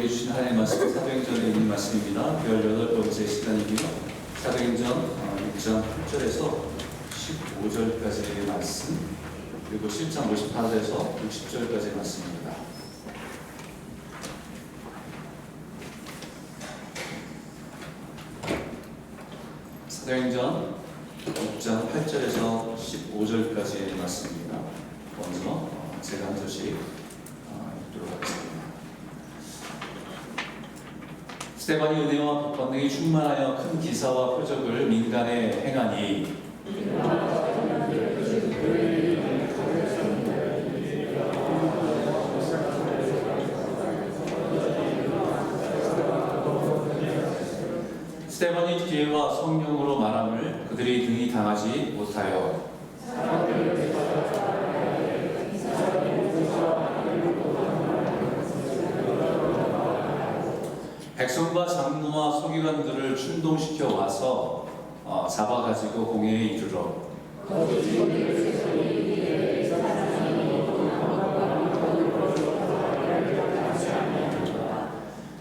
우리에게 주신 하나님의 말씀 사도행전에 있는 말씀입니다. 18번째 시간이고요. 사도행전 6장 8절에서 15절까지의 말씀, 그리고 7장 58절에서 60절까지의 말씀입니다. 사도행전 6장 8절에서 15절까지의 말씀입니다. 먼저 제가 한 절씩 읽도록 하겠습니다. 스데반이 은혜와 권능이 충만하여 큰 기사와 표적을 민간에 행하니 스데반이 기회와 성령으로 말함을 그들이 등이 당하지 못하여 백성과 장로와 서기관들을 충동시켜 와서 잡아가지고 공회에 이르러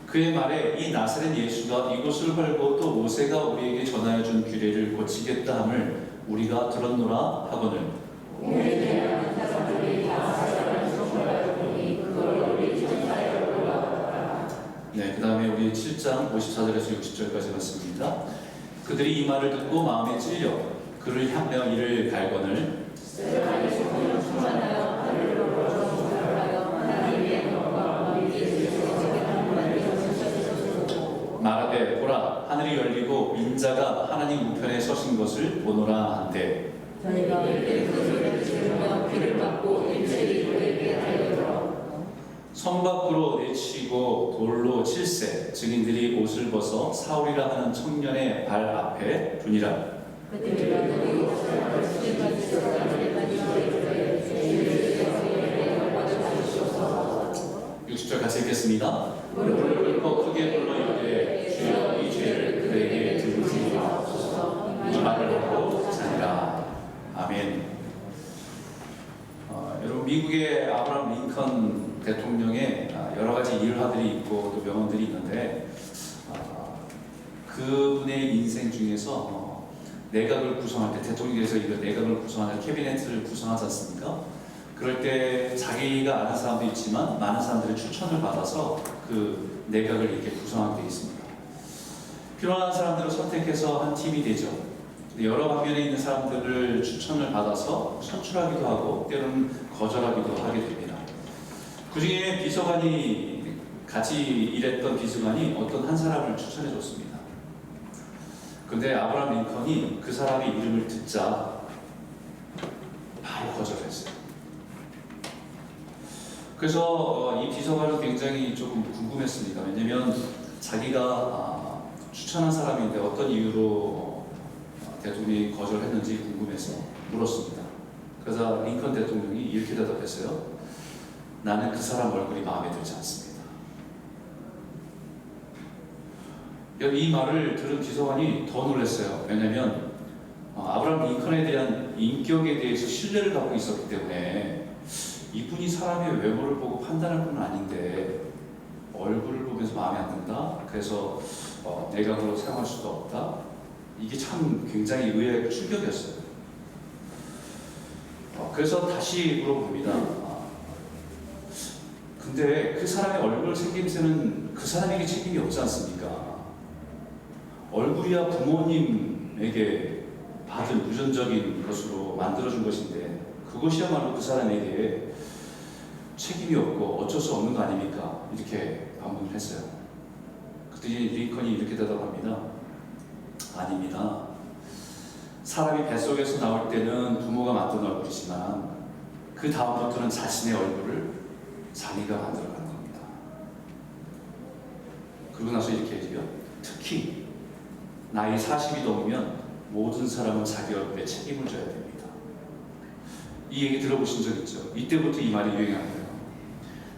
그의 말에 이 나사렛 예수가 이곳을 헐고 또 모세가 우리에게 전하여 준 규례를 고치겠다 함을 우리가 들었노라 하거늘 네, 그 다음에 우리 7장 54절에서 60절까지 말씀입니다. 그들이 이 말을 듣고 마음에 찔려 그를 향하여 이를 갈거늘 말하되 보라 하늘이 열리고 인자가 하나님 우편에 서신 것을 보노라 한대 저희가 그들을 지르며 귀를 막고 일제히 그에게 달려들어 성 밖으로 내치고 돌로 칠세 증인들이 옷을 벗어 사울이라 하는 청년의 발 앞에 두니라. 60절 같이 읽겠습니다. 무릎을 꿇고 크게 불러 이르되 주여 이 죄를 그들에게 들으시지 마옵소서. 이 말을 하고 자니라. 아멘. 여러분 미국의 아브라함 링컨 대통령의 여러 가지 일화들이 있고 또 명언들이 있는데 그분의 인생 중에서 내각을 구성할 때 대통령께서 이거 내각을 구성하는 캐비넷을 구성하지 않습니까? 그럴 때 자기가 아는 사람도 있지만 많은 사람들의 추천을 받아서 그 내각을 이렇게 구성하게 되어 있습니다. 필요한 사람들을 선택해서 한 팀이 되죠. 여러 방면에 있는 사람들을 추천을 받아서 선출하기도 하고 때로는 거절하기도 하게 됩니다. 그 중에 비서관이 같이 일했던 비서관이 어떤 한 사람을 추천해 줬습니다. 근데 아브라함 링컨이 그 사람의 이름을 듣자 바로 거절했어요. 그래서 이 비서관은 굉장히 조금 궁금했습니다. 왜냐면 자기가 추천한 사람인데 어떤 이유로 대통령이 거절했는지 궁금해서 물었습니다. 그래서 링컨 대통령이 이렇게 대답했어요. 나는 그 사람 얼굴이 마음에 들지 않습니다. 이 말을 들은 비서관이 더 놀랐어요. 왜냐하면 아브라함 링컨에 대한 인격에 대해서 신뢰를 갖고 있었기 때문에 이분이 사람의 외모를 보고 판단할 분은 아닌데 얼굴을 보면서 마음에 안 든다? 그래서 내각으로 사용할 수도 없다? 이게 참 굉장히 의외의 충격이었어요. 그래서 다시 물어봅니다. 근데 그 사람의 얼굴 책임세는 그 사람에게 책임이 없지 않습니까? 얼굴이야 부모님에게 받은 유전적인 것으로 만들어준 것인데 그것이야말로 그 사람에게 책임이 없고 어쩔 수 없는 거 아닙니까? 이렇게 반문을 했어요. 그때 링컨이 이렇게 대답합니다. 아닙니다. 사람이 뱃속에서 나올 때는 부모가 만든 얼굴이지만 그 다음부터는 자신의 얼굴을 자기가 만들어가는 겁니다. 그러고 나서 이렇게 해줘요. 특히 나이 40이 넘으면 모든 사람은 자기 얼굴에 책임을 져야 됩니다. 이 얘기 들어보신 적 있죠? 이때부터 이 말이 유행한 거예요.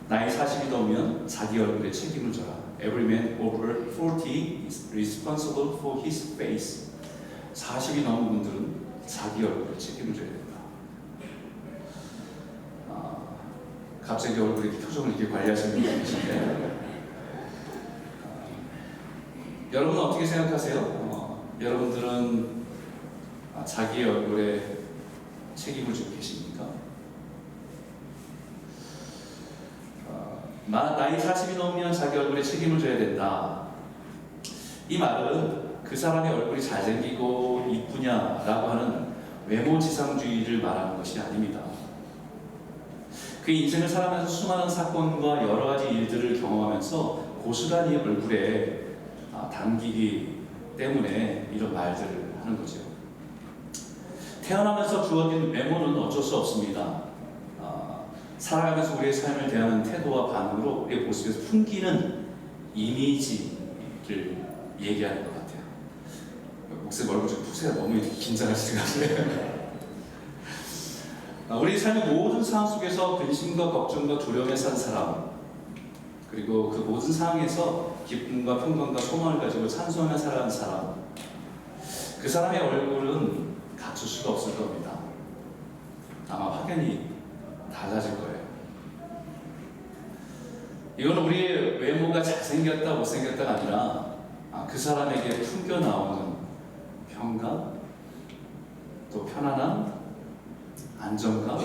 나이 40이 넘으면 자기 얼굴에 책임을 져라. Every man over 40 is responsible for his face. 40이 넘은 분들은 자기 얼굴에 책임을 져야 됩니다. 갑자기 얼굴에 표정을 이렇게 관리하시는 분이 계신데 여러분은 어떻게 생각하세요? 여러분들은 자기 얼굴에 책임을 지고 계십니까? 나이 40이 넘으면 자기 얼굴에 책임을 져야 된다. 이 말은 그 사람의 얼굴이 잘생기고 이쁘냐라고 하는 외모지상주의를 말하는 것이 아닙니다. 그 인생을 살아가면서 수많은 사건과 여러 가지 일들을 경험하면서 고스란히 얼굴에 담기기 때문에 이런 말들을 하는 거죠. 태어나면서 주어진 외모는 어쩔 수 없습니다. 살아가면서 우리의 삶을 대하는 태도와 반응으로 우리의 모습에서 풍기는 이미지를 얘기하는 것 같아요. 목사님 얼굴 좀 푸세요. 너무 긴장하시는 것 같아요. 우리 삶의 모든 상황 속에서 근심과 걱정과 두려움에 산 사람, 그리고 그 모든 상황에서 기쁨과 평강과 소망을 가지고 찬송하며 살아가는 사람, 그 사람의 얼굴은 갖출 수가 없을 겁니다. 아마 확연히 달라질 거예요. 이건 우리의 외모가 잘생겼다 못생겼다가 아니라 그 사람에게 풍겨 나오는 평강, 또 편안함, 안정감,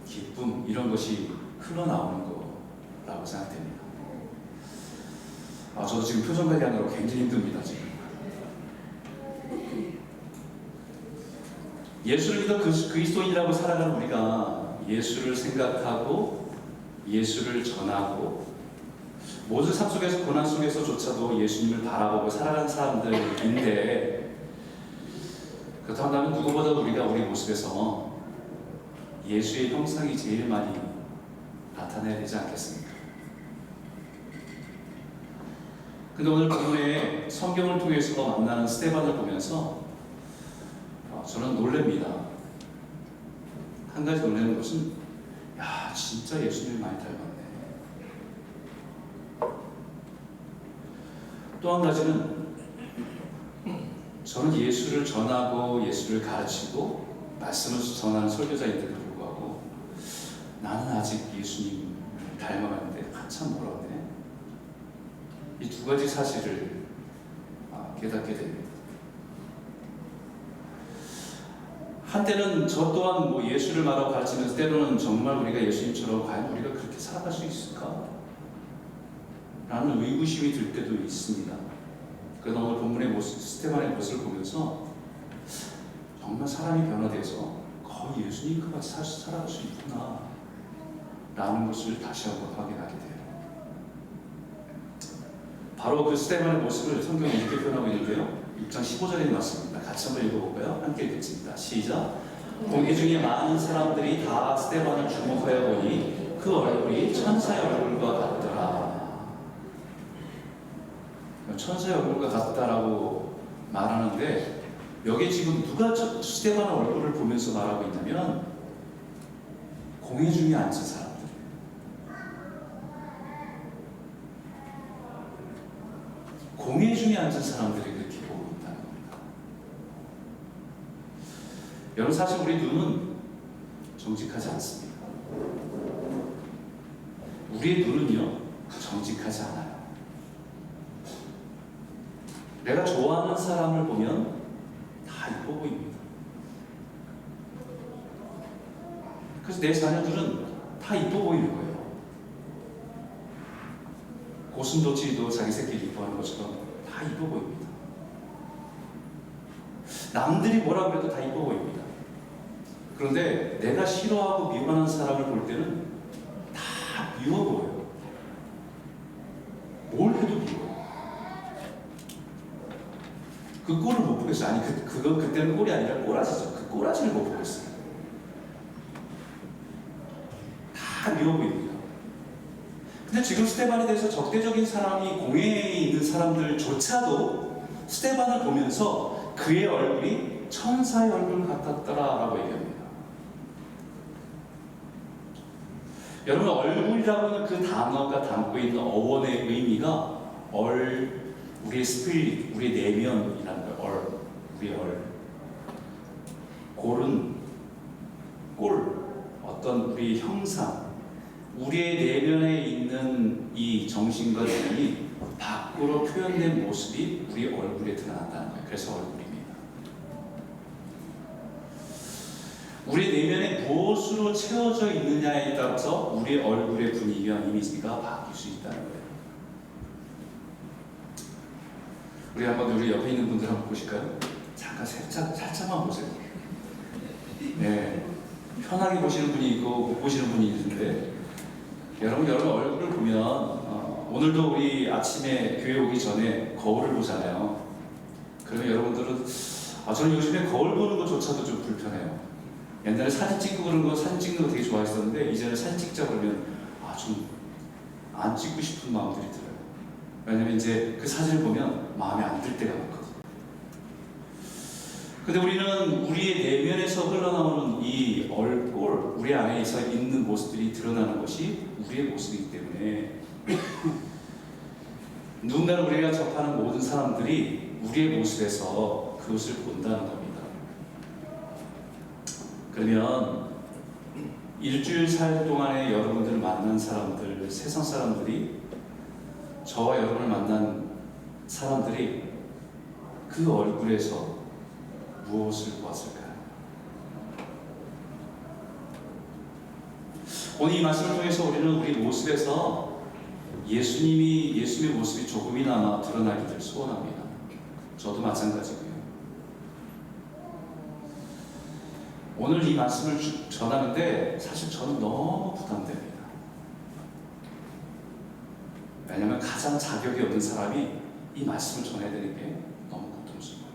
기쁨, 이런 것이 흘러나오는 거라고 생각됩니다. 저도 지금 표정 관리하느라 굉장히 힘듭니다. 지금 예수를 믿어 그리스도인이라고 살아가는 우리가 예수를 생각하고 예수를 전하고 모든 삶 속에서 고난 속에서조차도 예수님을 바라보고 살아가는 사람들인데, 그렇다면 누구보다 우리가 우리 모습에서 예수의 형상이 제일 많이 나타나야 되지 않겠습니까? 근데 오늘 본문에 성경을 통해서 만나는 스데반을 보면서 저는 놀랍니다. 한 가지 놀라는 것은, 야, 진짜 예수님을 많이 닮았네. 또 한 가지는, 저는 예수를 전하고 예수를 가르치고 말씀을 전하는 설교자인데도 불구하고 나는 아직 예수님을 닮아가는데 한참 멀었네. 이 두 가지 사실을 깨닫게 됩니다. 한때는 저 또한 예수를 말하고 가르치면서 때로는 정말 우리가 예수님처럼 과연 우리가 그렇게 살아갈 수 있을까? 라는 의구심이 들 때도 있습니다. 그러나 오늘 본문의 모습, 스데반의 모습을 보면서 정말 사람이 변화돼서 거의 예수님 같이 살아갈 수 있구나 라는 것을 다시 한번 확인하게 돼요. 바로 그 스데반의 모습을 성경이 이렇게 표현하고 있는데요, 6장 15절에 나왔습니다. 같이 한번 읽어볼까요? 함께 읽겠습니다. 시작. 공회 중에 많은 사람들이 다 스데반을 주목하여 보니 그 얼굴이 천사의 얼굴과 같더라. 천사의 얼굴과 같다라고 말하는데, 여기 지금 누가 스데반의 얼굴을 보면서 말하고 있냐면 공회 중에 앉은 사람들, 공회 중에 앉은 사람들이 그렇게 보고 있다는 겁니다. 여러분, 사실 우리 눈은 정직하지 않습니다. 우리의 눈은요, 정직하지 않아요. 내가 좋아하는 사람을 보면 다 이뻐 보입니다. 그래서 내 자녀들은 다 이뻐 보이는 거예요. 고슴도치도 자기 새끼를 이뻐하는 것처럼 다 이뻐 보입니다. 남들이 뭐라 그래도 다 이뻐 보입니다. 그런데 내가 싫어하고 미워하는 사람을 볼 때는 다 미워 보여요. 뭘 해도 미워. 그 꼴을 못 보겠어요. 아니, 그때는 꼴이 아니라 꼬라지죠. 그 꼬라지를 못 보겠어요. 다 미워 보입니다. 근데 지금 스데반에 대해서 적대적인 사람이 공회에 있는 사람들조차도 스데반을 보면서 그의 얼굴이 천사의 얼굴 같았더라라고 얘기합니다. 여러분, 얼굴이라고 하는 그 단어가 담고 있는 어원의 의미가 우리의 스피릿, 우리의 내면이라는 거예요. 우리의 골은 어떤 우리의 형상, 우리의 내면에 있는 이 정신과 내면이 밖으로 표현된 모습이 우리 얼굴에 드러난다는 거예요. 그래서 얼굴입니다. 우리 내면에 무엇으로 채워져 있느냐에 따라서 우리 얼굴의 분위기와 이미지가 바뀔 수 있다는 거예요. 우리 한번 우리 옆에 있는 분들 한번 보실까요? 잠깐 살짝만 보세요. 네, 편하게 보시는 분이 있고 못 보시는 분이 있는데 여러분 얼굴을 보면 오늘도 우리 아침에 교회 오기 전에 거울을 보잖아요. 그러면 여러분들은 저는 요즘에 거울 보는 것조차도 좀 불편해요. 옛날에 사진 찍고 그런 거 사진 찍는 거 되게 좋아했었는데 이제는 사진 찍자 그러면 좀 안 찍고 싶은 마음들이 들어요. 왜냐면 이제 그 사진을 보면 마음에 안 들 때가 많거든요. 근데 우리는 우리의 내면에서 흘러나오는 이 얼굴, 우리 안에서 있는 모습들이 드러나는 것이 우리의 모습이기 때문에 누군가를 우리가 접하는 모든 사람들이 우리의 모습에서 그것을 본다는 겁니다. 그러면 일주일 살 동안에 여러분들을 만난 사람들, 세상 사람들이 저와 여러분을 만난 사람들이 그 얼굴에서 무엇을 보았을까요? 오늘 이 말씀을 통해서 우리는 우리 모습에서 예수님의 모습이 조금이나마 드러나기를 소원합니다. 저도 마찬가지고요. 오늘 이 말씀을 전하는데 사실 저는 너무 부담됩니다. 왜냐하면 가장 자격이 없는 사람이 이 말씀을 전해야 되는 게 너무 고통스러워요.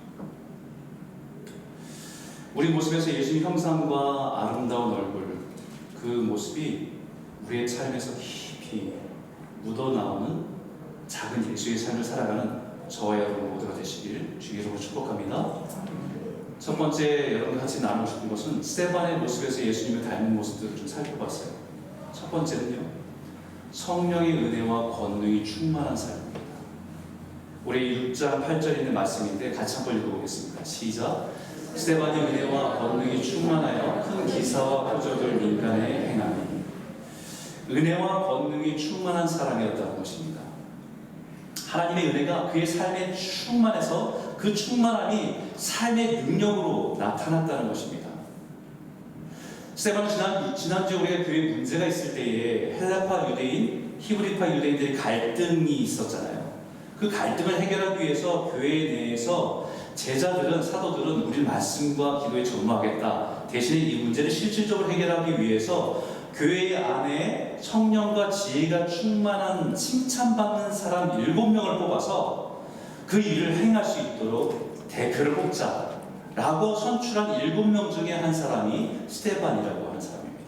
우리 모습에서 예수님 형상과 아름다운 얼굴, 그 모습이 우리의 삶에서 깊이 묻어나오는 작은 예수의 삶을 살아가는 저와 여러분 모두가 되시기를 주의 이름으로 축복합니다. 첫 번째 여러분과 같이 나누고 싶은 것은 스데반의 모습에서 예수님을 닮은 모습들을 좀 살펴봤어요. 첫 번째는요, 성령의 은혜와 권능이 충만한 삶입니다. 우리 6장 8절에 있는 말씀인데 같이 한번 읽어보겠습니다. 시작. 스데반의 은혜와 권능이 충만하여 큰 기사와 표적을 민간에 행하니. 은혜와 권능이 충만한 사람이었다는 것입니다. 하나님의 은혜가 그의 삶에 충만해서 그 충만함이 삶의 능력으로 나타났다는 것입니다. 스데반은 지난주에 우리가 교회에 문제가 있을 때에 헬라파 유대인, 히브리파 유대인들의 갈등이 있었잖아요. 그 갈등을 해결하기 위해서 교회 내에서 제자들은, 사도들은 우리 말씀과 기도에 전무하겠다. 대신에 이 문제를 실질적으로 해결하기 위해서 교회 안에 성령과 지혜가 충만한 칭찬받는 사람 7명을 뽑아서 그 일을 행할 수 있도록 대표를 뽑자라고 선출한 7명 중에 한 사람이 스데반이라고 하는 사람입니다.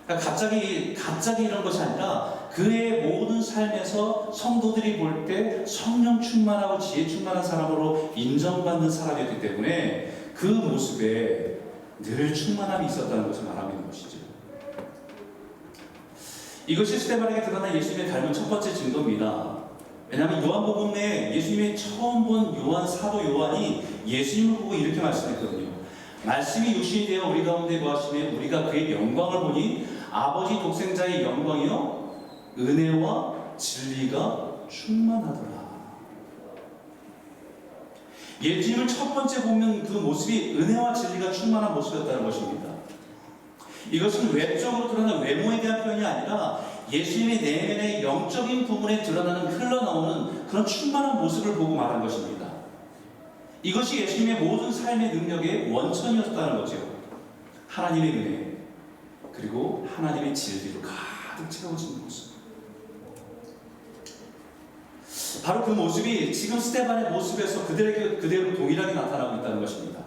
그러니까 갑자기 이런 것이 아니라 그의 모든 삶에서 성도들이 볼 때 성령 충만하고 지혜 충만한 사람으로 인정받는 사람이었기 때문에 그 모습에 늘 충만함이 있었다는 것을 말하는 것이죠. 이것이 스데반에게 드러난 예수님의 닮은 첫 번째 증거입니다. 왜냐하면 요한복음에 예수님이 처음 본 사도 요한이 예수님을 보고 이렇게 말씀했거든요. 말씀이 육신이 되어 우리 가운데 거하시며 우리가 그의 영광을 보니 아버지 독생자의 영광이요 은혜와 진리가 충만하더라. 예수님을 첫 번째 보면 그 모습이 은혜와 진리가 충만한 모습이었다는 것입니다. 이것은 외적으로 드러나는 외모에 대한 표현이 아니라 예수님의 내면의 영적인 부분에 흘러나오는 그런 충만한 모습을 보고 말한 것입니다. 이것이 예수님의 모든 삶의 능력의 원천이었다는 거죠. 하나님의 은혜, 그리고 하나님의 진리로 가득 채워진 모습. 바로 그 모습이 지금 스데반의 모습에서 그대로 동일하게 나타나고 있다는 것입니다.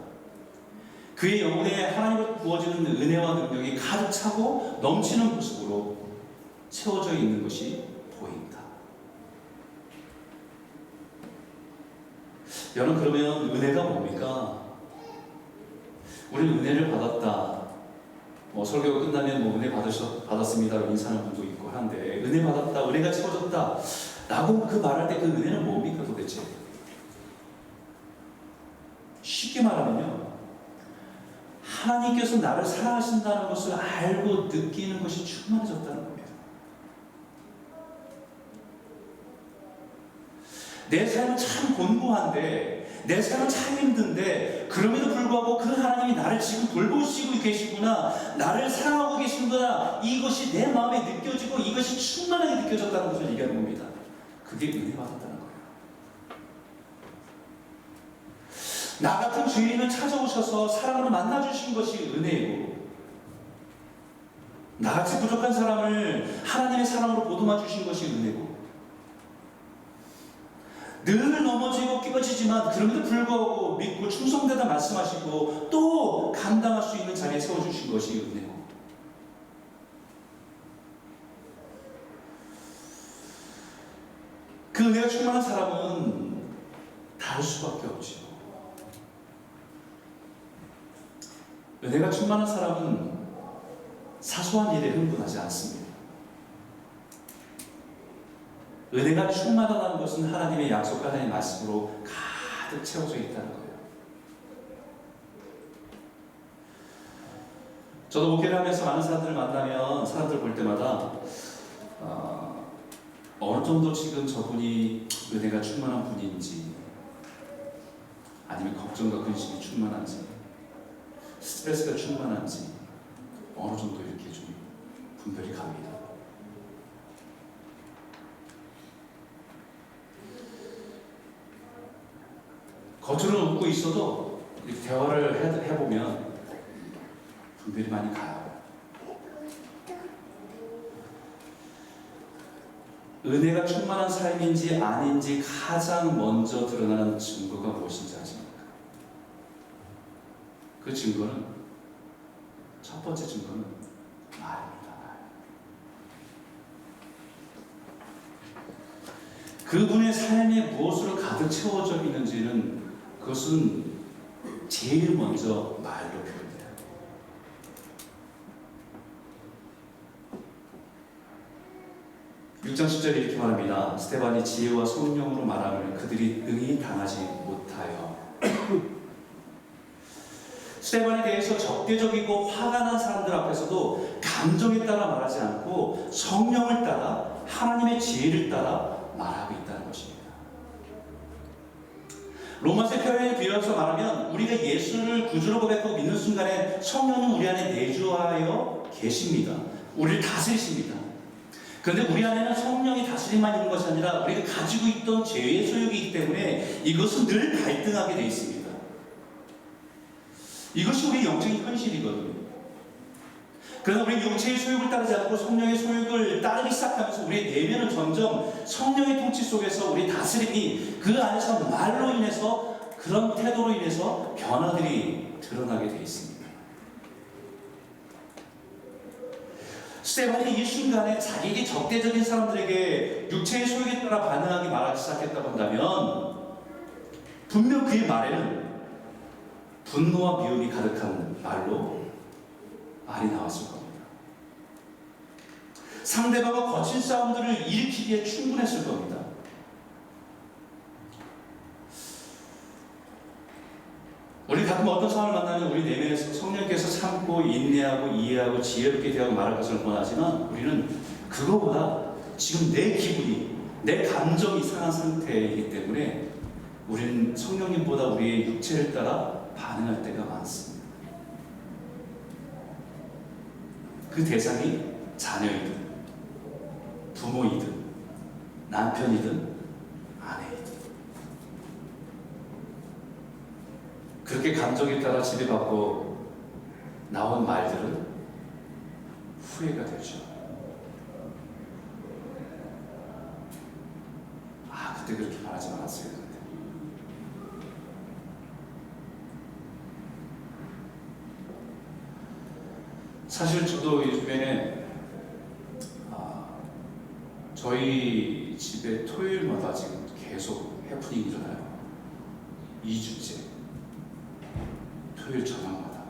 그의 영혼에 하나님으로 부어지는 은혜와 능력이 가득 차고 넘치는 모습으로 채워져 있는 것이 보인다. 여러분, 그러면 은혜가 뭡니까? 우리는 은혜를 받았다. 설교가 끝나면 은혜 받았습니다. 인사하는 분도 있고 한데, 은혜 받았다, 은혜가 채워졌다 라고 그 말할 때 그 은혜는 뭡니까 도대체? 쉽게 말하면요, 하나님께서 나를 사랑하신다는 것을 알고 느끼는 것이 충만해졌다는 겁니다. 내 삶은 참 곤고한데, 내 삶은 참 힘든데, 그럼에도 불구하고 그 하나님이 나를 지금 돌보시고 계시구나, 나를 사랑하고 계시구나, 이것이 내 마음에 느껴지고 이것이 충만하게 느껴졌다는 것을 얘기하는 겁니다. 그게 은혜 받았다는 거예요. 나 같은 죄인을 찾아오셔서 사랑으로 만나주신 것이 은혜이고, 나같이 부족한 사람을 하나님의 사랑으로 보듬어 주신 것이 은혜고, 늘 넘어지고 끼어지지만 그럼에도 불구하고 믿고 충성되다 말씀하시고 또 감당할 수 있는 자리에 세워주신 것이 은혜고, 그 은혜가 충만한 사람은 다를 수밖에 없지요. 은혜가 충만한 사람은 사소한 일에 흥분하지 않습니다. 은혜가 충만하다는 것은 하나님의 약속과 하나님의 말씀으로 가득 채워져 있다는 거예요. 저도 목회를 하면서 많은 사람들을 만나면 사람들 볼 때마다 어느 정도 지금 저분이 은혜가 충만한 분인지, 아니면 걱정과 근심이 충만한지, 스트레스가 충만한지 어느 정도 이렇게 좀 분별이 갑니다. 겉으로는 웃고 있어도 이렇게 대화를 해보면 분별이 많이 가요. 은혜가 충만한 삶인지 아닌지 가장 먼저 드러나는 증거가 무엇인지 아십니까? 그 증거는, 첫 번째 증거는 말입니다. 그분의 삶에 무엇으로 가득 채워져 있는지는, 그것은 제일 먼저 말로 표현돼요. (6장 10절에) 이렇게 말합니다. 스데반이 지혜와 성령으로 말함을 그들이 능히 당하지 못하여. 스데반에 대해서 적대적이고 화가 난 사람들 앞에서도 감정에 따라 말하지 않고 성령을 따라, 하나님의 지혜를 따라 말하고 있다는 것입니다. 로마서 표현에 비유해서 말하면, 우리가 예수를 구주로 고백하고 믿는 순간에 성령은 우리 안에 내주하여 계십니다. 우리를 다스리십니다. 그런데 우리 안에는 성령이 다스림만 있는 것이 아니라 우리가 가지고 있던 죄의 소욕이기 때문에 이것은 늘 갈등하게 되어 있습니다. 이것이 우리의 영적인 현실이거든요. 그러나 우리 육체의 소욕을 따르지 않고 성령의 소욕을 따르기 시작하면서 우리의 내면은 점점 성령의 통치 속에서 우리의 다스림이, 그 안에서 말로 인해서, 그런 태도로 인해서 변화들이 드러나게 되어 있습니다. 스데반이 이 순간에 자기에게 적대적인 사람들에게 육체의 소욕에 따라 반응하기 말하기 시작했다고 한다면, 분명 그의 말에는 분노와 미움이 가득한 말이 나왔을 겁니다. 상대방과 거친 싸움들을 일으키기에 충분했을 겁니다. 우리 가끔 어떤 상황을 만나면 우리 내면에서 성령께서 참고 인내하고 이해하고 지혜롭게 대하고 말할 것을 원하지만, 우리는 그거보다 지금 내 기분이, 내 감정이 상한 상태이기 때문에 우리는 성령님보다 우리의 육체를 따라 반응할 때가 많습니다. 그 대상이 자녀이든 부모이든 남편이든 아내이든, 그렇게 감정에 따라 지배받고 나온 말들은 후회가 되죠. 그때 그렇게 말하지 말았어야 했는데. 사실 저도 요즘에 저희 집에 토요일마다 지금 계속 해프닝이 일어나요. 2주째 토요일 저녁마다.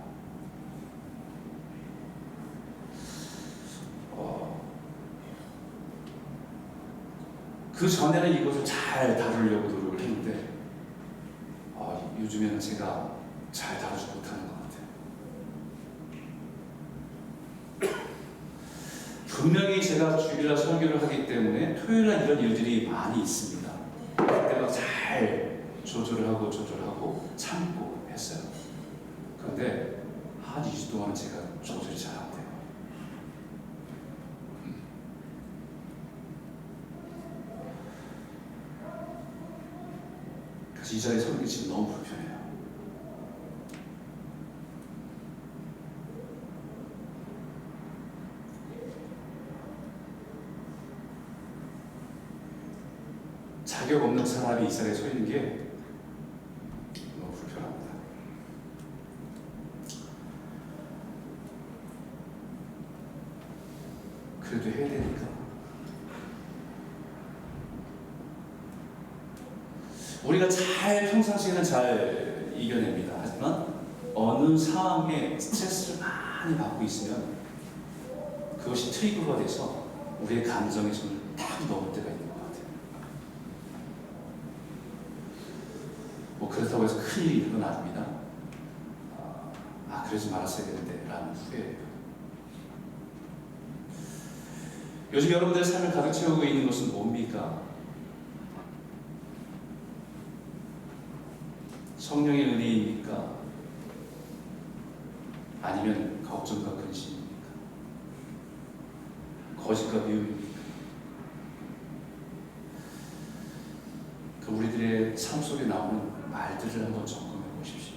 그 전에는 이것을 잘 다루려고 노력을 했는데 요즘에는 제가 잘 다루지 못하는 것 같아요. 분명히 제가 주일날 설교를 하기 때문에 토요일날 이런 일들이 많이 있습니다. 그때 막 잘 조절하고 참고 했어요. 그런데 한 2주 동안은 제가 조절이 잘 안 돼요. 그래서 이 자리에 서는 게 지금 너무 불편해요. 자격 없는 사람이 이 자리에 서 있는 게 너무 불편합니다. 그래도 해야 되니까. 우리가 평상시에는 잘 이겨냅니다. 하지만 어느 상황에 스트레스를 많이 받고 있으면 그것이 트리거가 돼서 우리의 감정의 손을 딱 넘을 때가 있는 것 같아요. 뭐 그렇다고 해서 큰일이 있는 건 아닙니다. 그러지 말았어야 되는데 라는 후회예요. 요즘 여러분들의 삶을 가득 채우고 있는 것은 뭡니까? 성령의 은혜입니까? 아니면 걱정과 근심입니까? 거짓과 미움입니까? 우리들의 삶 속에 나오는 말들을 한번 점검해 보십시오.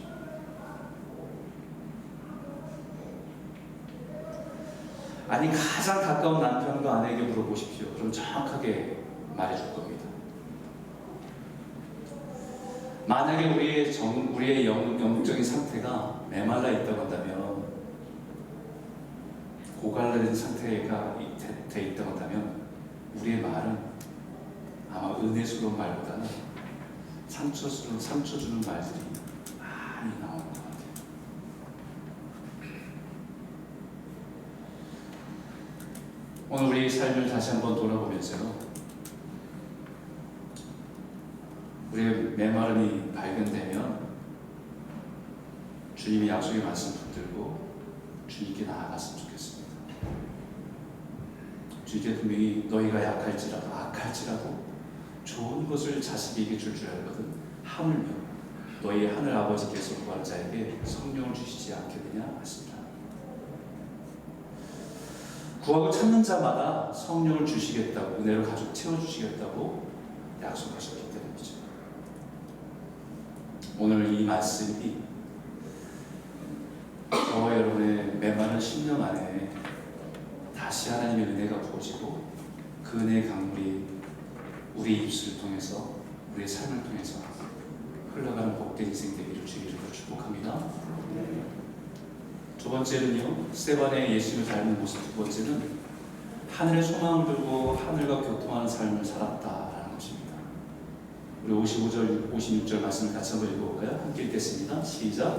아니, 가장 가까운 남편과 아내에게 물어보십시오. 그럼 정확하게 말해줄 겁니다. 만약에 우리의 영적인 상태가 메말라 있다고 한다면, 고갈라진 상태가 돼 있다고 한다면, 우리의 말은 아마 은혜스러운 말보다는 상처 주는 말들이 많이 나오는 것 같아요. 오늘 우리의 삶을 다시 한번 돌아보면서요, 우리의 메마름이 발견되면 주님의 약속의 말씀 붙들고 주님께 나아갔으면 좋겠습니다. 주님께 분명히 너희가 악할지라도 좋은 것을 자식에게 줄 알거든 하물며 너희 하늘 아버지께서 구하는 자에게 성령을 주시지 않겠느냐 하십니다. 구하고 찾는 자마다 성령을 주시겠다고, 은혜로 가득 채워주시겠다고 약속하셨기 때문이죠. 오늘 이 말씀이 저와 여러분의 메마른 10년 안에 다시 하나님의 은혜가 부어지고 그 은혜의 강물이 우리의 입술을 통해서, 우리의 삶을 통해서 흘러가는 복된 인생 되기를 주기를 축복합니다. 두 번째는요, 스데반의 예수님을 닮은 모습. 두 번째는 하늘의 소망을 두고 하늘과 교통하는 삶을 살았다라는 것입니다. 우리 55절, 56절 말씀을 같이 한번 읽어볼까요? 함께 읽겠습니다. 시작.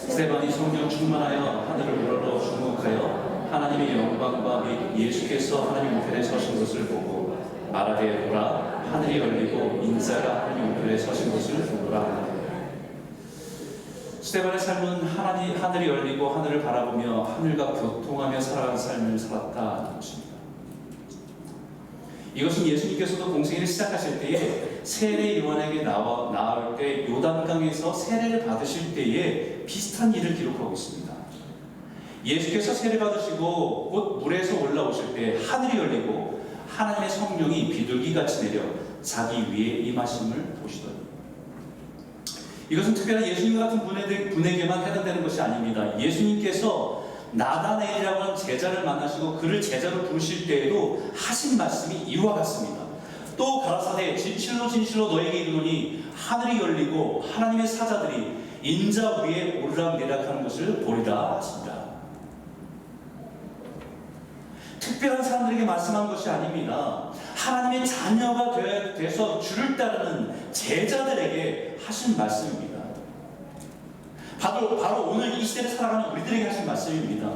스데반이 성령 충만하여 하늘을 우러러 주목하여 하나님의 영광과 및 예수께서 하나님 우편에 서신 것을 보고 말하되 보라, 하늘이 열리고 인자가 하나님 우편에 서신 것을 보라. 스데반의 삶은 하늘이 열리고 하늘을 바라보며 하늘과 교통하며 살아가는 삶을 살았다는 것입니다. 이것은 예수님께서도 공생애를 시작하실 때에 세례 요한에게 나올 때 요단강에서 세례를 받으실 때에 비슷한 일을 기록하고 있습니다. 예수께서 세례 받으시고 곧 물에서 올라오실 때 하늘이 열리고 하나님의 성령이 비둘기같이 내려 자기 위에 임하심을 보시더니, 이것은 특별한 예수님 같은 분에게만 해당되는 것이 아닙니다. 예수님께서 나다나엘이라고 하는 제자를 만나시고 그를 제자로 부르실 때에도 하신 말씀이 이와 같습니다. 또 가라사대 진실로 진실로 너에게 이르노니 하늘이 열리고 하나님의 사자들이 인자 위에 오르락내리락하는 것을 보리라 하십니다. 특별한 사람들에게 말씀한 것이 아닙니다. 하나님의 자녀가 돼서 주를 따르는 제자들에게 하신 말씀입니다. 바로 오늘 이 시대를 살아가는 우리들에게 하신 말씀입니다.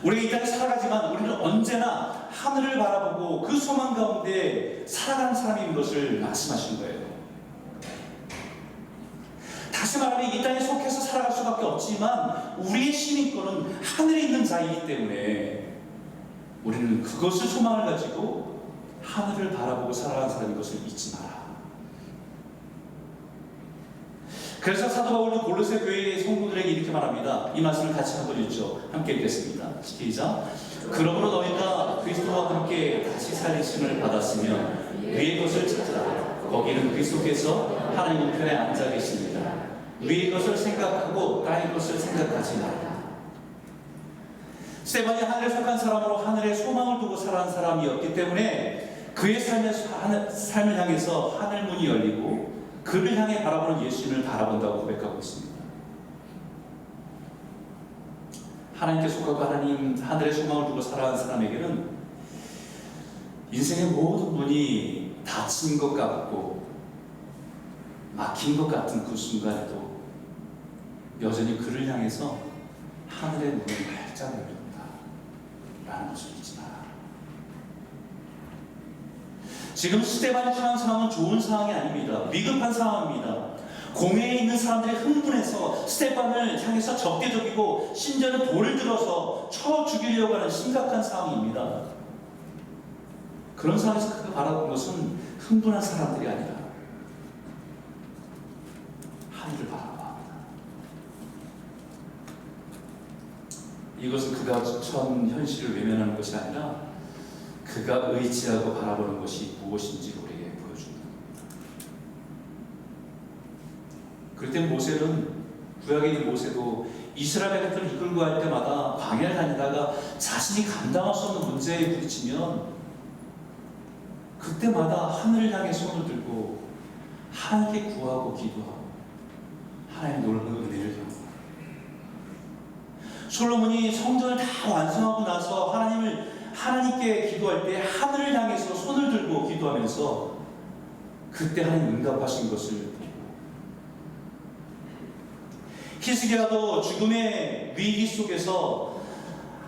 우리가 이 땅에 살아가지만 우리는 언제나 하늘을 바라보고 그 소망 가운데 살아가는 사람인 것을 말씀하신 거예요. 다시 말하면 이 땅에 속해서 살아갈 수밖에 없지만 우리의 시민권은 하늘에 있는 자이기 때문에 우리는 그것을 소망을 가지고 하늘을 바라보고 살아가는 사람인 것을 잊지 마라. 그래서 사도 바울도 골로새 교회의 성도들에게 이렇게 말합니다. 이 말씀을 같이 한번 읽죠. 함께 읽겠습니다. 시작. 그러므로 너희가 그리스도와 함께 다시 살리심을 받았으면 위의 것을 찾으라. 거기는 그리스도께서 하나님 우편에 앉아 계십니다. 위의 것을 생각하고 땅의 것을 생각하지 말라. 스데반이 하늘에 속한 사람으로 하늘의 소망을 두고 살아간 사람이었기 때문에 그의 삶을 향해서 하늘 문이 열리고 그를 향해 바라보는 예수님을 바라본다고 고백하고 있습니다. 하나님께 속하고 하늘의 소망을 두고 살아간 사람에게는 인생의 모든 문이 닫힌 것 같고 막힌 것 같은 그 순간에도 여전히 그를 향해서 하늘의 문이 활짝 열린다 라는 것을 잊지 마라. 지금 스데반이 처한 상황은 좋은 상황이 아닙니다. 위급한 상황입니다. 공회에 있는 사람들이 흥분해서 스데반을 향해서 적대적이고 심지어는 돌을 들어서 쳐 죽이려고 하는 심각한 상황입니다. 그런 상황에서 그가 바라본 것은 흥분한 사람들이 아니라 하늘을 바라봅니다. 이것은 그가 처한 현실을 외면하는 것이 아니라 그가 의지하고 바라보는 것이 무엇인지 우리에게 보여줍니다. 그럴 때 모세는, 구약에 있는 모세도 이스라엘 백성을 이끌고 갈 때마다 광야를 다니다가 자신이 감당할 수 없는 문제에 부딪히면 그때마다 하늘을 향해 손을 들고 하나님께 구하고 기도하고 하나님의 놀라운 은혜를 경험합니다. 솔로몬이 성전을 다 완성하고 나서 하나님께 기도할 때 하늘을 향해서 손을 들고 기도하면서 그때 하나님 응답하신 것을 보고, 히스기야도 죽음의 위기 속에서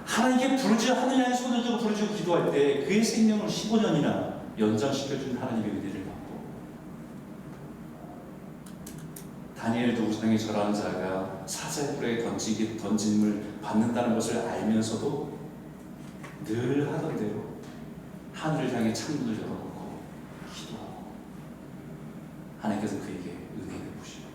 하나님께 하늘 향해 손을 들고 부르짖고 기도할 때 그의 생명을 15년이나 연장시켜준 하나님의 은혜를 받고, 다니엘도 우상에 절하는 자가 사자의 뿔에 던짐을 받는다는 것을 알면서도 늘 하던 대로 하늘을 향해 창문을 열어놓고 기도하고 하나님께서 그에게 은혜를 부시고,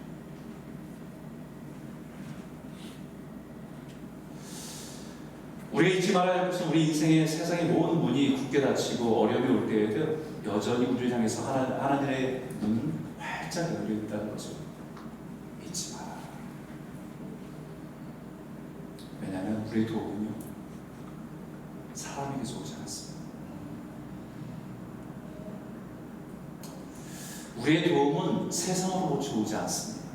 우리가 잊지 말아야 할 것은 우리 인생의 세상의 모든 문이 굳게 닫히고 어려움이 올 때에도 여전히 우리를 향해서 하나님의 문은 활짝 열려 있다는 것을 잊지 마라. 왜냐하면 우리의 도움은요 사람에게서 오지 않습니다. 우리의 도움은 세상으로부터 오지 않습니다.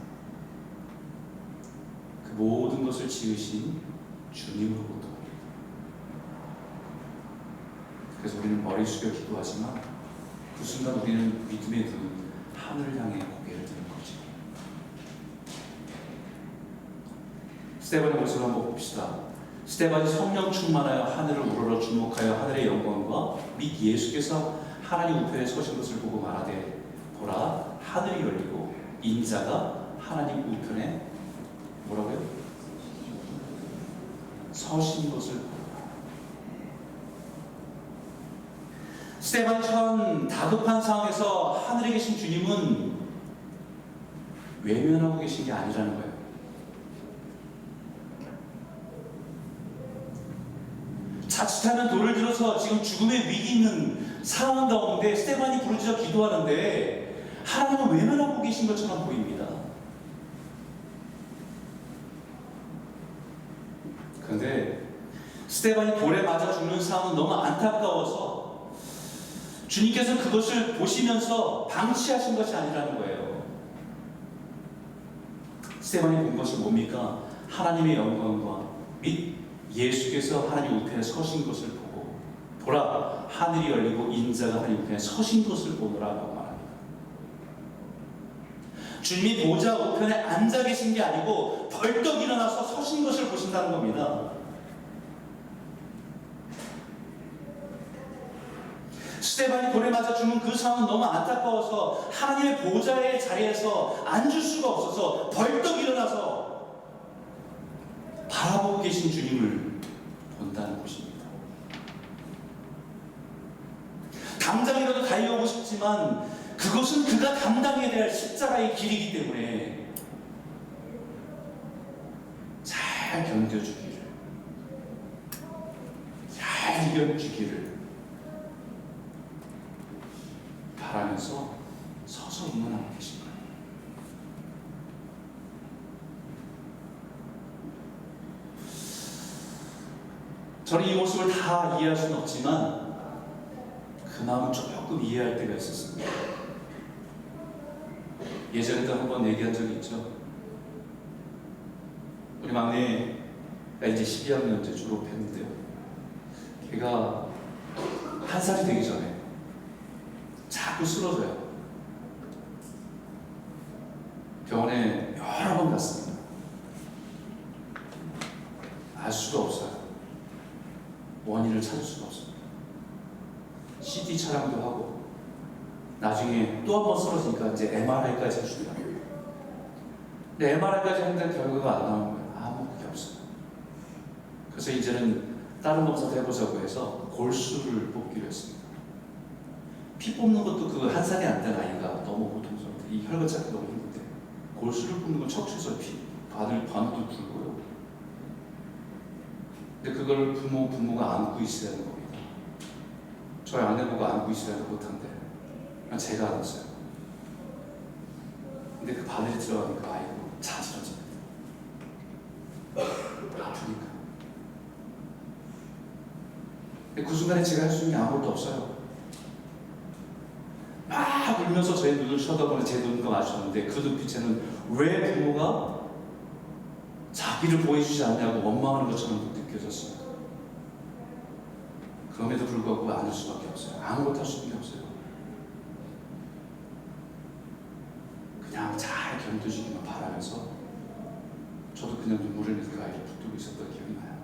그 모든 것을 지으신 주님으로부터 옵니다. 그래서 우리는 머리 숙여 기도하지만 그 순간 우리는 믿음의 눈, 하늘을 향해 고개를 드는 거죠. 스데반의 모습을 한번 봅시다. 스데반이 성령 충만하여 하늘을 우러러 주목하여 하늘의 영광과 및 예수께서 하나님 우편에 서신 것을 보고 말하되, 보라, 하늘이 열리고 인자가 하나님 우편에 뭐라고요? 서신 것을 보라. 스데반이 처한 다급한 상황에서 하늘에 계신 주님은 외면하고 계신 게 아니라는 거예요. 자칫하면 돌을 들어서 지금 죽음의 위기 있는 상황 가운데 스데반이 부르짖어 기도하는데 하나님은 외면하고 계신 것처럼 보입니다. 그런데 스데반이 돌에 맞아 죽는 상황은 너무 안타까워서 주님께서 그것을 보시면서 방치하신 것이 아니라는 거예요. 스데반이 본 것이 뭡니까? 하나님의 영광과 및 예수께서 하나님 우편에 서신 것을 보고, 보라, 하늘이 열리고 인자가 하나님 우편에 서신 것을 보노라고 말합니다. 주님이 보좌 우편에 앉아 계신 게 아니고 벌떡 일어나서 서신 것을 보신다는 겁니다. 스데반이 돌에 맞아 죽는 그 상황은 너무 안타까워서 하나님의 보좌의 자리에서 앉을 수가 없어서 벌떡 일어나서 바라보고 계신 주님을 본다는 것입니다. 당장이라도 달려오고 싶지만 그것은 그가 감당해야 될 십자가의 길이기 때문에 잘 견뎌주기를, 잘 이겨주기를 바라면서 서서 응원하고 계신 거예요. 저는 이 모습을 다 이해할 수는 없지만 그 마음은 조금 이해할 때가 있었습니다. 예전에도 한번 얘기한 적이 있죠. 우리 막내가 이제 12학년 이제 졸업했는데요. 걔가 1살이 되기 전에 자꾸 쓰러져요. 병원에 여러 번 갔습니다. 알 수가 없어요. 원인을 찾을 수가 없습니다. CT 촬영도 하고 나중에 또 한 번 쓰러지니까 이제 MRI까지 해줍니다. 근데 MRI까지 했는데 결과가 안 나오는 거예요. 아무 게 없어요. 그래서 이제는 다른 검사도 해보자고 해서 골수를 뽑기로 했습니다. 피 뽑는 것도 그 1살이 안 된 아이가 너무 고통스럽고 이 혈관 찾기 너무 힘든데 골수를 뽑는 건 척추에서 피 바늘도 굵고요. 근데 그걸 부모가 안고 있어야 하는 겁니다. 저희 아내보고 안고 있어야 못한데 제가 안았어요. 근데 그 바늘이 들어가니까 아이고 자지러집니다. 아프니까. 근데 그 순간에 제가 할 수 있는 게 아무것도 없어요. 막 울면서 제 눈을 쳐다보는 제 눈과 마주쳤는데 그 눈빛에는 왜 부모가 자기를 보여주지 않냐고 원망하는 것처럼 느껴졌어요. 그럼에도 불구하고 안을 수밖에 없어요. 아무것도 할 수 있는 게 없어요. 그냥 잘 견뎌주기만 바라면서 저도 그냥 눈물을 흘리면서 그 아이를 붙들고 있었던 기억이 나요.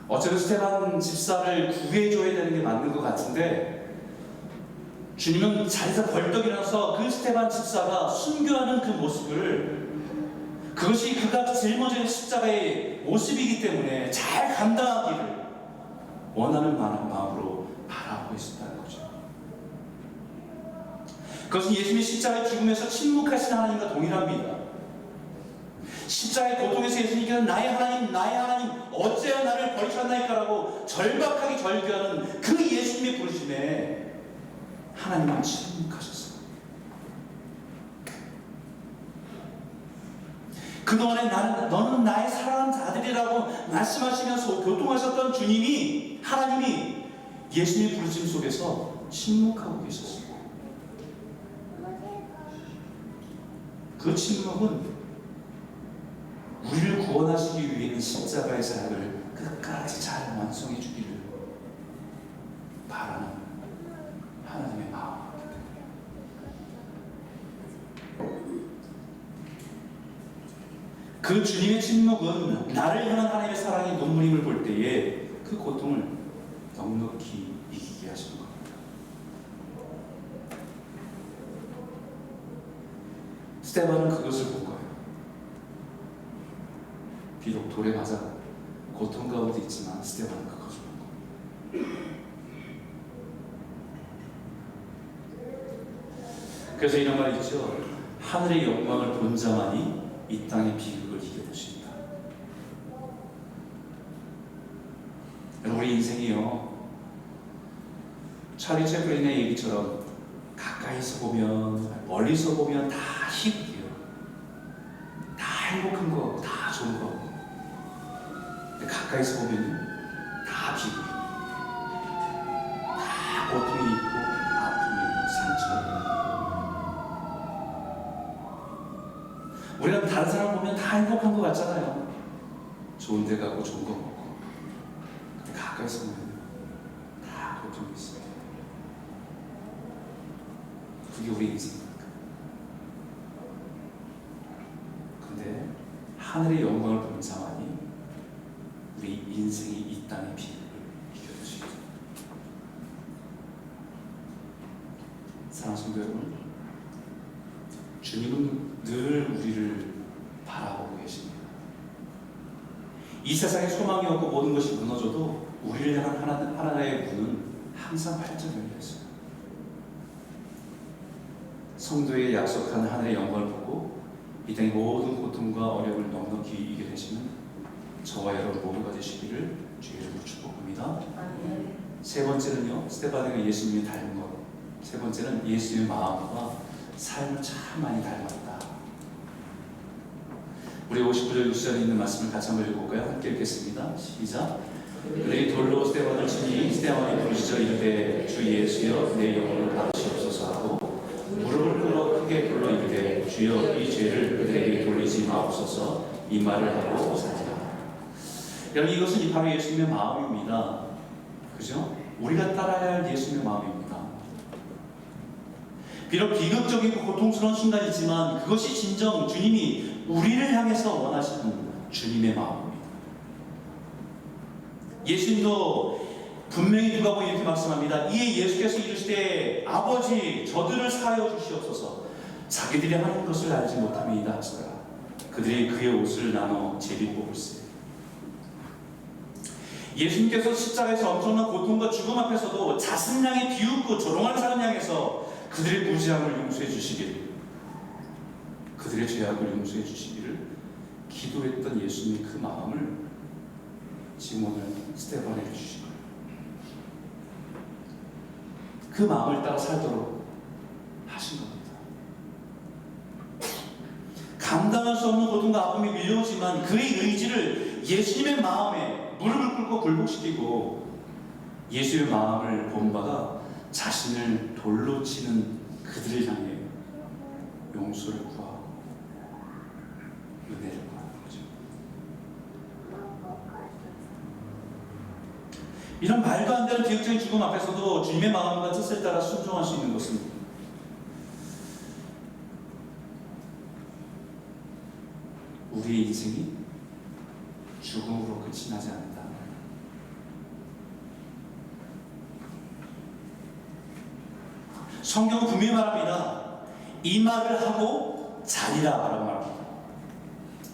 어쨌든 스테반 집사를 구해줘야 되는 게 맞는 것 같은데 주님은 자리에서 벌떡 일어나서 그 스테반 집사가 순교하는 그 모습을 그것이 그가 짊어지는 십자가의 모습이기 때문에 잘 감당하기를 원하는 마음으로 바라보고 있었다는 거죠. 그것은 예수님이 십자가의 죽음에서 침묵하신 하나님과 동일합니다. 십자가의 고통에서 예수님께서 나의 하나님 어찌하여 나를 버리셨나이까라고 절박하게 절규하는 그 예수님의 부르심에 하나님은 침묵하셨어요. 그동안에 너는 나의 사랑하는 아들이라고 말씀하시면서 교통하셨던 주님이, 하나님이 예수님의 부르심 속에서 침묵하고 계셨어요. 그 침묵은 우리를 구원하시기 위해 그 십자가의 사역을 끝까지 잘 완성해 주기를 바라는 하나님의 마음이기 때문에 그 주님의 침묵은 나를 향한 하나님의 사랑의 눈물임을 볼 때에 그 고통을 넉넉히 이기게 하시는 겁니다. 스테반은 그것을 본 거예요. 비록 돌에 맞아 고통 가운데 있지만 스테반은 그것을 본 거예요. 그래서 이런 말이 있죠. 하늘의 영광을 본 자만이 이 땅의 비극을 이겨보신다. 우리 인생이요, 찰리 채플린의 얘기처럼 가까이서 보면 멀리서 보면 다 희극이에요. 다 행복한 거, 다 좋은 거. 근데 가까이서 보면 다 비극이에요. 다 고통이 있고 아픔이 있고 상처가 있고. 우리가 다른 사람 보면 다 행복한 것 같잖아요. 좋은 데 가고 좋은 거 먹고. 근데 가까이서 보면 다 고통이 있어요. 그게 우리 인생입니까? 근데 하늘의 영광을 보는 자만이 우리 인생이 이 땅의 비극을 이겨주시죠. 사랑하는 성도 여러분, 주님은 늘 우리를 바라보고 계십니다. 이 세상에 소망이 없고 모든 것이 무너져도 우리를 향한 하나의 문은 항상 활짝 열려 있어요. 성도의 약속한 하늘의 영광을 보고 이 땅의 모든 고통과 어려움을 넉넉히 이겨내시는 저와 여러분 모두가 되시기를 주의 이름으로 축복합니다. 세 번째는요, 스데반에게 예수님이 닮은 것. 세 번째는 예수님의 마음과 삶을 참 많이 닮았다. 우리 59절 60절에 있는 말씀을 같이 한번 읽어볼까요? 함께 읽겠습니다. 시작. 그들이 돌로 스데반을 치니 스데반이 부르짖어 이르되 주 예수여 내 영혼을 받으시옵소서 하고 무릎을 꿇어 크게 불러 이르되 주여 이 죄를 그들에게 돌리지 마옵소서 이 말을 하고 사니라. 여러분, 이것은 바로 예수님의 마음입니다. 그죠? 우리가 따라야 할 예수님의 마음입니다. 비록 비극적이고 고통스러운 순간이지만 그것이 진정 주님이 우리를 향해서 원하시는 주님의 마음입니다. 예수님도 분명히 누가복음에 이렇게 말씀합니다. 이에 예수께서 이르시되 아버지 저들을 사하여 주시옵소서 자기들이 하는 것을 알지 못함이니이다 하시더라. 그들이 그의 옷을 나눠 제비 뽑을세. 예수님께서 십자가에서 엄청난 고통과 죽음 앞에서도 자신 향해 비웃고 조롱하는 사람 향해서 그들의 무지함을 용서해 주시기를, 그들의 죄악을 용서해 주시기를 기도했던 예수님의 그 마음을 지금 오늘 스데반에게 주신 거예요. 그 마음을 따라 살도록 하신 겁니다. 감당할 수 없는 고통과 아픔이 밀려오지만 그의 의지를 예수님의 마음에 무릎을 꿇고 굴복시키고 예수의 마음을 본바가 자신을 돌로 치는 그들을 향해 용서를 구하고 은혜를 구하는 거죠. 이런 말도 안 되는 비극적인 죽음 앞에서도 주님의 마음과 뜻을 따라 순종할 수 있는 것은 우리의 인생이 죽음으로 끝이 나지 않는다. 성경은 분명히 말합니다. 이 말을 하고 자리라 라고 말합니다.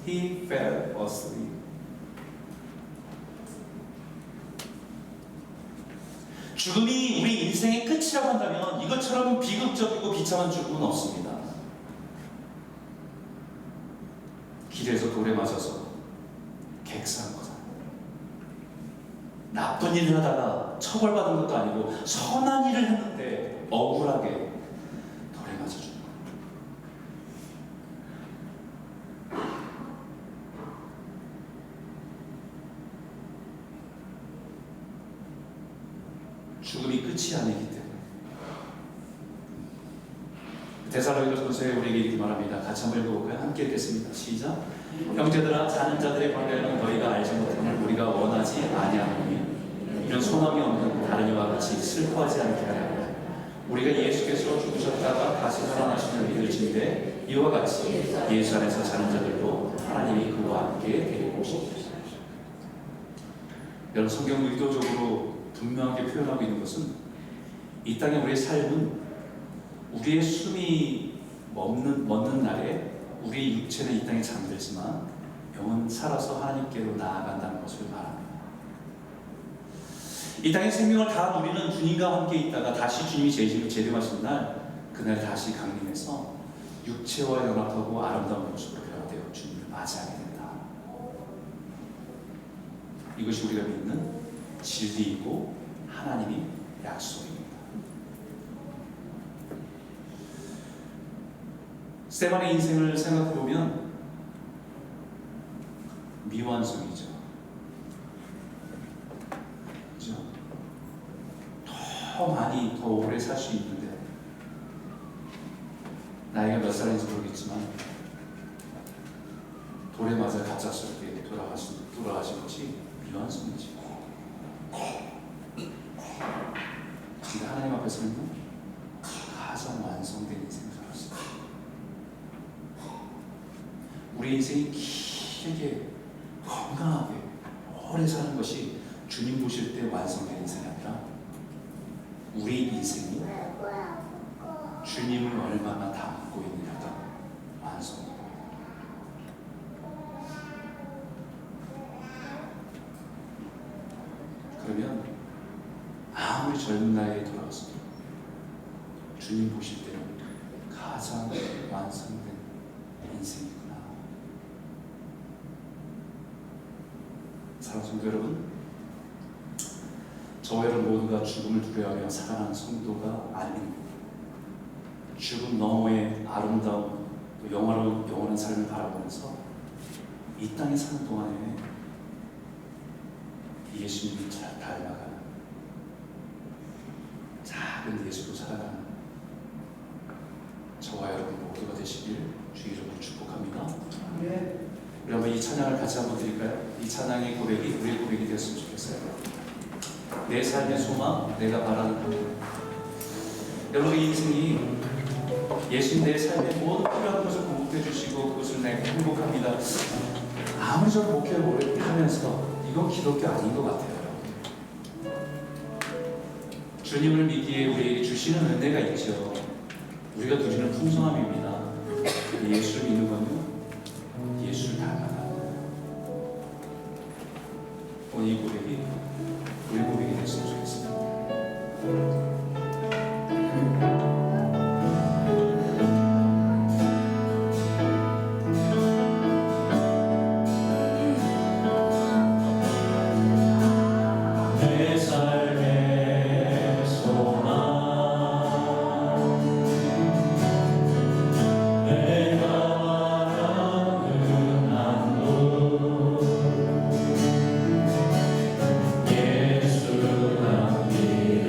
He fell asleep. 죽음이 우리 인생의 끝이라고 한다면 이것처럼 비극적이고 비참한 죽음은 없습니다. 길에서 돌에 맞아서 객사한 거다. 나쁜 일을 하다가 처벌받은 것도 아니고 선한 일을 했는데 억울하게 돌에 맞아 죽는 거예요. 죽음이 끝이 아니기 때문에. 데살로니가서에 우리에게 이렇게 말합니다. 같이 한번 읽어볼까요? 함께 읽겠습니다. 시작. 형제들아, 자는 자들의 관계는 너희가 알지 못함을 우리가 원하지 아니하노니 이런 소망이 없는 다른 이와 같이 슬퍼하지 않게 하라. 우리가 예수께서 죽으셨다가 다시 살아나시는 믿을진데 이와 같이 예수 안에서 자는 자들도 하나님이 그와 함께 데리고 오시옵소서. 여러분, 성경 의도적으로 분명하게 표현하고 있는 것은 이 땅의 우리의 삶은 우리의 숨이 멎는 날에 우리의 육체는 이 땅에 잠들지만 영은 살아서 하나님께로 나아간다는 것을 말합니다. 이 땅의 생명을 다 누리는 주님과 함께 있다가 다시 주님이 재림하신 날, 그날 다시 강림해서 육체와 연합하고 아름다운 모습으로 변화되어 주님을 맞이하게 된다. 이것이 우리가 믿는 진리이고 하나님의 약속입니다. 스데반의 인생을 생각해보면 미완성이죠. 그죠? 더 많이 더 오래 살 수 있는데 나이가 몇 살인지 모르겠지만 돌에 맞아 갑작스럽게 돌아가신 것이 미완성이죠. 근데 하나님 앞에서는 가장 완성된 인생을 살았어요. 우리 인생이 길게 건강하게 오래 사는 것이 주님 보실 때 완성된 인생이 아니라 우리 인생이 주님을 얼마나 닮고 있느냐가 완성입니다. 그러면 아무리 젊은 나이에 돌아가서도 주님 보실 때는 가장 완성된 인생이구나. 사랑하는 성도 여러분, 저와 여러분 모두가 죽음을 두려워하며 살아가는 성도가 아닌 죽음 너머의 아름다운 또 영원한 삶을 바라보면서 이 땅에 사는 동안에 예수님이 잘 닮아가는 작은 예수로 살아가는 저와 여러분 모두가 되시길 주 이름으로 축복합니다. 우리 한번 이 찬양을 같이 한번 드릴까요? 이 찬양의 고백이 우리의 고백이 되었으면 좋겠어요. 내 삶의 소망, 내가 바라는 것. 여러분, 이 인생이 예수님 내 삶의 모든 필요한 것을 공급해 주시고 그것을 내가 행복합니다. 아무리 저는 목회를 오래 하면서 이건 기독교 아닌 것 같아요. 주님을 믿기에 우리에게 주시는 은혜가 있죠. 우리가 누리는 풍성함입니다. 예수를 믿는 건요, 예수를 닮아가는 거예요. 오늘 이 고백이 우리 고백이 됐으면 좋겠습니다. 내 삶의 소망, 내가 바라는 안도, 예수란 길을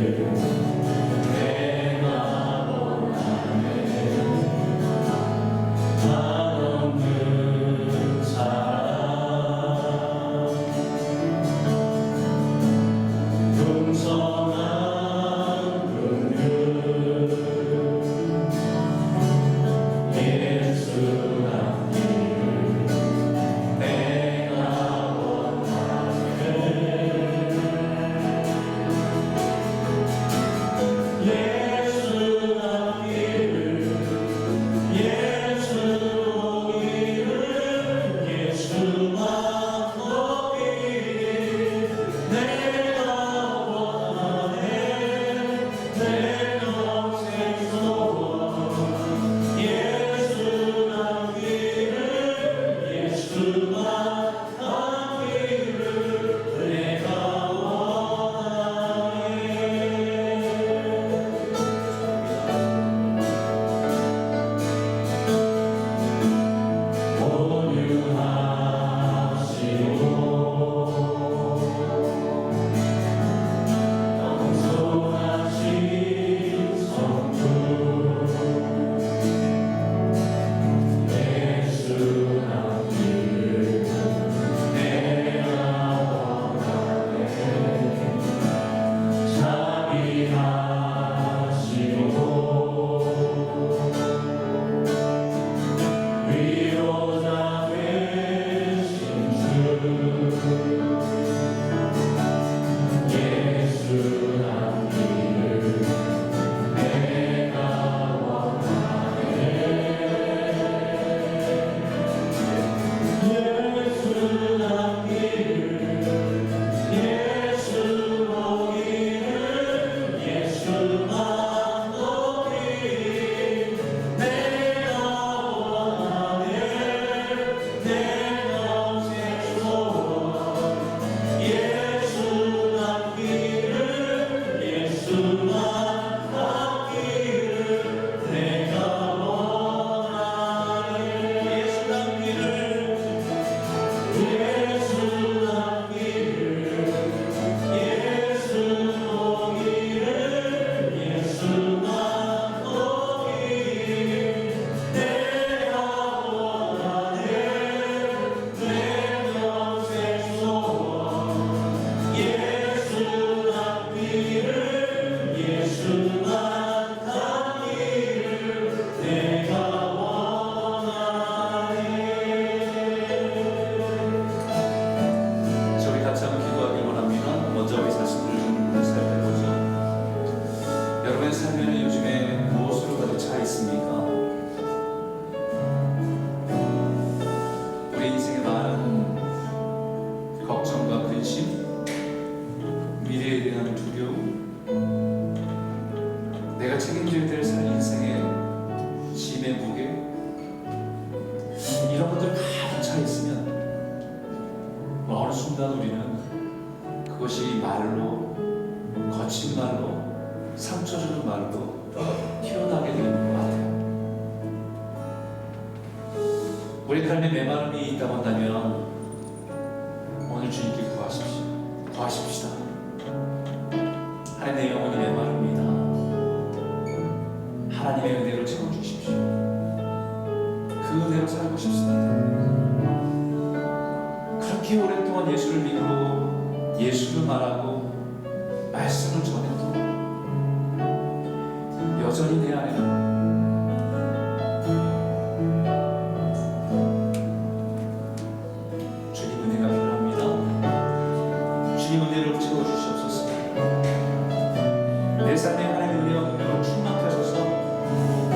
우리 삶에 메마름이 있다고 한다면 오늘 주님께 구하십시오. 구하십시다. 하나님, 내 영혼이 메마릅니다. 하나님의 은혜로 채워주십시오. 그 은혜로 살고 싶습니다. 그렇게 오랫동안 예수를 믿고 예수를 말하고 말씀을 전해도 여전히 내 안에는 주님 은혜가 필요합니다. 주님 은혜로 채워주시옵소서. 내 삶에 하나님의 은혜와 능력을 충만케 하셔서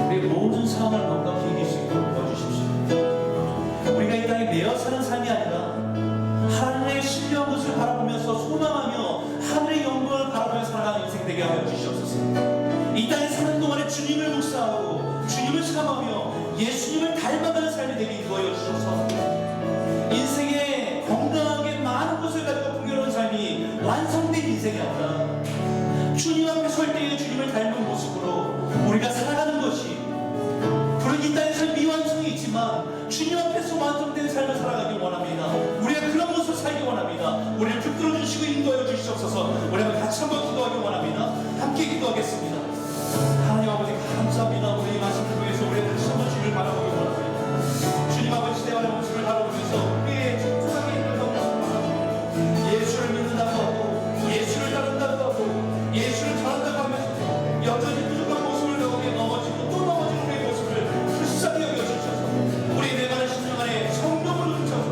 우리의 모든 상황을 넉넉히 이길 수 있도록 도와주십시오. 우리가 이 땅에 매여 사는 삶이 아니라 하늘의 신비한 것을 바라보면서 소망하며 하늘의 영광을 바라보며 살아가는 인생 되게 하여 주시옵소서. 이 땅에 사는 동안에 주님을 묵상하고 주님을 삼하며 예수님을 닮아가는 삶이 되게 인도하여 주셔서 인생에 건강하게 많은 것을 가지고 풍요로운 삶이 완성된 인생이 아니라 주님 앞에 설 때에 주님을 닮은 모습으로 우리가 살아가는 것이 부른 이 땅에서 미완성이 있지만 주님 앞에서 완성된 삶을 살아가기 원합니다. 우리가 그런 모습을 살기 원합니다. 우리를 붙들어 주시고 인도하여 주시옵소서. 우리가 같이 한번 기도하기 원합니다. 함께 기도하겠습니다. 하나님 아버지 감사합니다. 우리 말씀을 통해서 우리 다시 한번 주님을 바라보기 원합니다. 주님 아버지 시대와의 모습을 바라보면서 우리의 속상에 있는 모습을 바라보고 예수를 믿는다고 하고 예수를 따른다고 하고 예수를 전한다고 하면서 여전히 부족한 모습을 가운데 넘어지고 또 넘어지는 우리의 모습을 불쌍히 여겨주셔서 우리의 내면의 심령 안에 성령으로 주셔서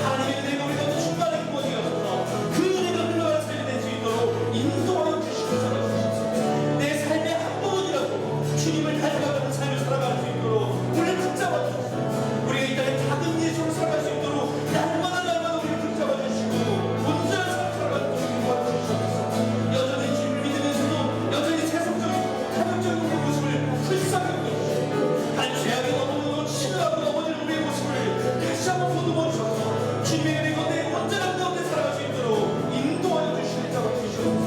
하나님의 은혜가 우리가 충만하게 부어지어서 그 은혜가 흘러갈 삶이 될 수 있도록 인도하여 주시고 살아주셔서 내 삶의 한 부분이라도 주님을 닮아가는 삶을 살아갈 수 있도록 우리를 붙잡아 주시고 우리가 이 땅에 작은 예수를 살아갈 수 있도록 날마다 우리를 붙잡아 주시고 온전한 삶을 살아갈 수 있도록 도와주시옵소서. 여전히 주님을 믿으면서도 여전히 세속적이고 가격적인 우리의 모습을 불쌍히 여겨주시고 하나님 죄악에 넘어지고 신뢰하고 넘어지는 우리의 모습을 다시 한번 보듬어 주셔서 주님의 은혜가 내 온전한 가운데 살아갈 수 있도록 인도하여 주시고 붙잡아 주시옵소서.